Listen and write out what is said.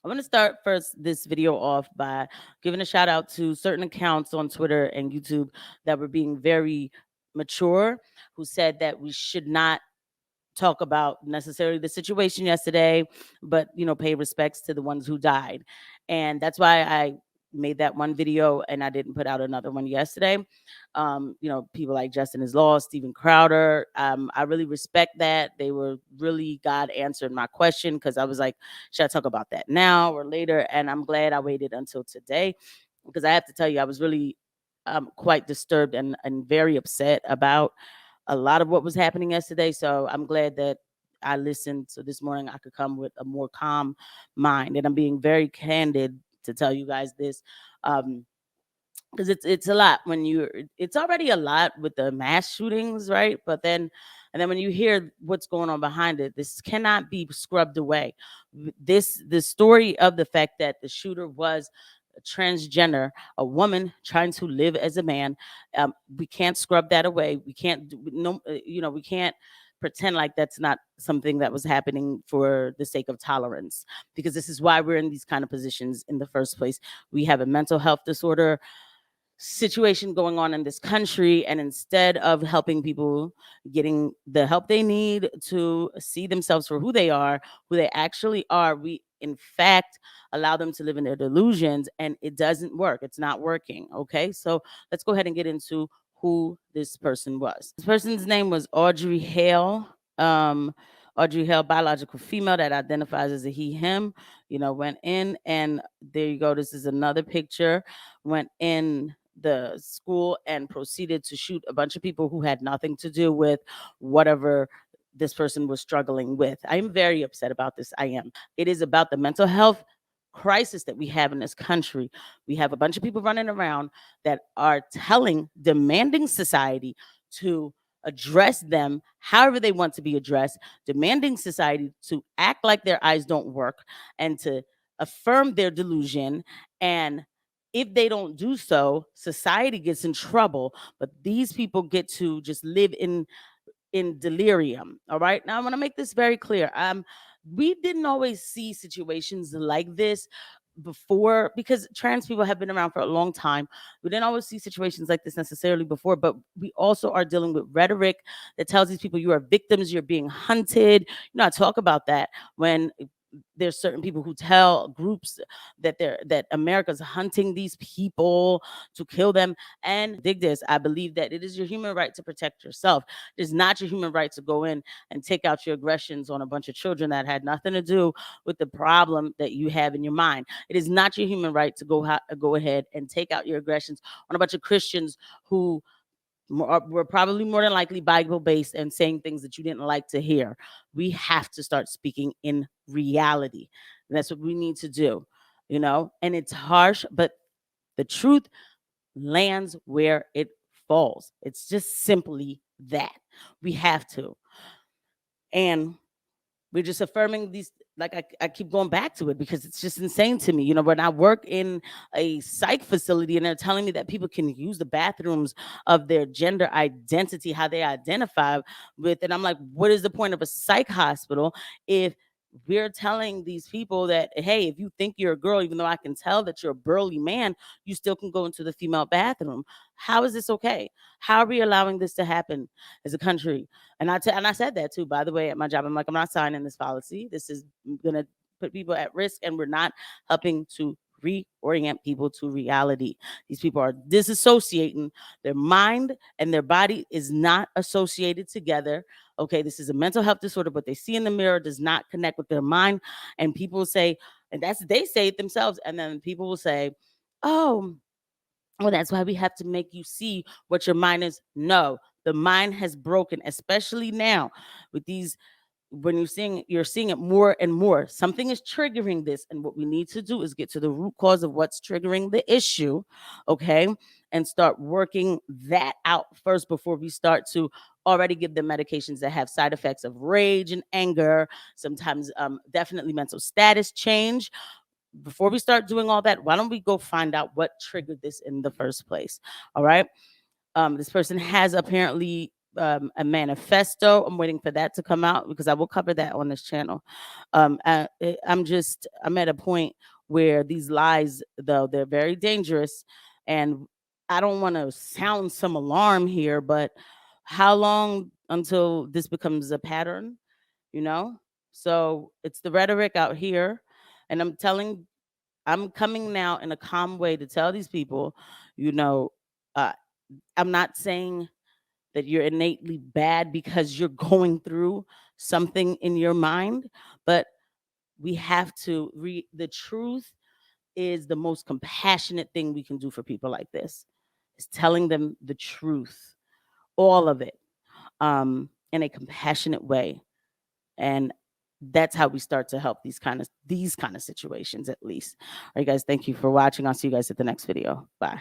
I want to start first this video off by giving a shout out to certain accounts on Twitter and YouTube that were being very mature, who said that we should not talk about necessarily the situation yesterday, but pay respects to the ones who died. And that's why I made that one video and I didn't put out another one yesterday. People like Justin is Lost, Steven Crowder. I really respect that. They were really, God answered my question because I was like, should I talk about that now or later? And I'm glad I waited until today because I have to tell you, I was really quite disturbed and very upset about a lot of what was happening yesterday. So I'm glad that I listened. So this morning I could come with a more calm mind. And I'm being very candid to tell you guys this. Because it's a lot when it's already a lot with the mass shootings, right? And then when you hear what's going on behind it, this cannot be scrubbed away. The story of the fact that the shooter was transgender, a woman trying to live as a man. We can't scrub that away. We can't no, we can't pretend like that's not something that was happening for the sake of tolerance, because this is why we're in these kind of positions in the first place. We have a mental health disorder situation going on in this country, and instead of helping people getting the help they need to see themselves for who they are, who they actually are, we in fact allow them to live in their delusions, and it doesn't work. It's not working. Okay, so let's go ahead and get into who this person was. This person's name was Audrey Hale. Audrey Hale, biological female that identifies as a he him, went in, and there you go, this is another picture. Went in the school and proceeded to shoot a bunch of people who had nothing to do with whatever this person was struggling with. I am very upset about this. I am. It is about the mental health crisis that we have in this country. We have a bunch of people running around that are demanding society to address them however they want to be addressed, demanding society to act like their eyes don't work and to affirm their delusion. And if they don't do so, society gets in trouble, but these people get to just live in delirium. All right, now I want to make this very clear. We didn't always see situations like this before, because trans people have been around for a long time. We didn't always see situations like this necessarily before, but we also are dealing with rhetoric that tells these people you are victims, you're being hunted. I talk about that when there's certain people who tell groups that America's hunting these people to kill them. And dig this, I believe that it is your human right to protect yourself. It is not your human right to go in and take out your aggressions on a bunch of children that had nothing to do with the problem that you have in your mind. It is not your human right to go ahead and take out your aggressions on a bunch of Christians who were probably more than likely Bible based and saying things that you didn't like to hear. We have to start speaking in reality. And that's what we need to do, and it's harsh, but the truth lands where it falls. It's just simply that. We have to. And we're just affirming these, like I keep going back to it because it's just insane to me. When I work in a psych facility and they're telling me that people can use the bathrooms of their gender identity, how they identify with, and I'm like, what is the point of a psych hospital if we're telling these people that, hey, if you think you're a girl, even though I can tell that you're a burly man, you still can go into the female bathroom? How is this okay? How are we allowing this to happen as a country? And I said that too, by the way, at my job. I'm like, I'm not signing this policy. This is going to put people at risk, and we're not helping to reorient people to reality. These people are disassociating. Their mind and their body is not associated together. Okay, this is a mental health disorder. What they see in the mirror does not connect with their mind. And people will say, and they say it themselves, and then people will say, oh, well, that's why we have to make you see what your mind is. No, the mind has broken, especially now with these. When you're seeing it more and more. Something is triggering this, and what we need to do is get to the root cause of what's triggering the issue, okay, and start working that out first before we start to already give them medications that have side effects of rage and anger, sometimes definitely mental status change. Before we start doing all that, why don't we go find out what triggered this in the first place? All right. This person has apparently a manifesto. I'm waiting for that to come out because I will cover that on this channel. I'm at a point where these lies, though, they're very dangerous, and I don't want to sound some alarm here, but how long until this becomes a pattern? You know, so it's the rhetoric out here, and I'm coming now in a calm way to tell these people, you know, uh, I'm not saying that you're innately bad because you're going through something in your mind, but we have to the truth is the most compassionate thing we can do for people like this, is telling them the truth, all of it, in a compassionate way. And that's how we start to help these kind of situations, at least. All right, guys, thank you for watching. I'll see you guys at the next video. Bye.